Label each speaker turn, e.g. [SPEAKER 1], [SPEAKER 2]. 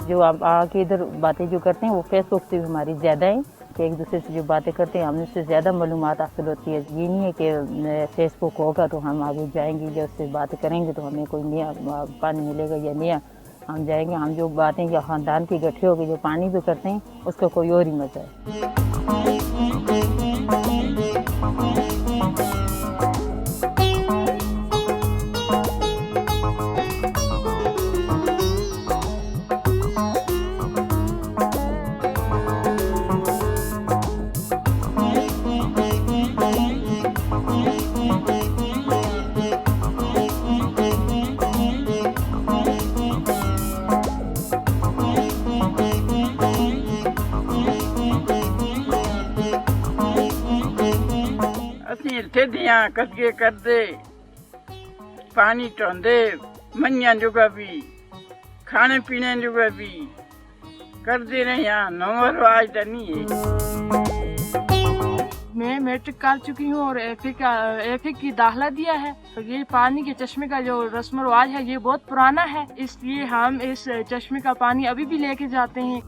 [SPEAKER 1] जो आप आके इधर बातें जो करते हैं वो फेसबुक से भी हमारी ज़्यादा हैं कि एक दूसरे से जो बातें करते हैं हमें उससे ज़्यादा मालूमात हासिल होती है। ये नहीं है कि फेसबुक होगा तो हम आगे जाएंगे या उससे बात करेंगे तो हमें कोई नया पानी मिलेगा या नया हम जाएंगे। हम जो बातें या ख़ानदान के इकट्ठे होकर जो पानी भी करते हैं उसका कोई और ही मज़ा है।
[SPEAKER 2] ਅਸੀਂ ਇੱਥੇ ਦੀਆਂ ਕਸਗੇ ਕਰਦੇ पानी ढोंदे मइयां जुगा भी खाने पीने जुगा भी करते रहे। यहाँ नवा रिवाज तो नहीं है।
[SPEAKER 3] मैं मैट्रिक कर चुकी हूँ और एफए की दाखिला दिया है। तो ये पानी के चश्मे का जो रस्म रिवाज है ये बहुत पुराना है, इसलिए हम इस चश्मे का पानी अभी भी लेके जाते हैं।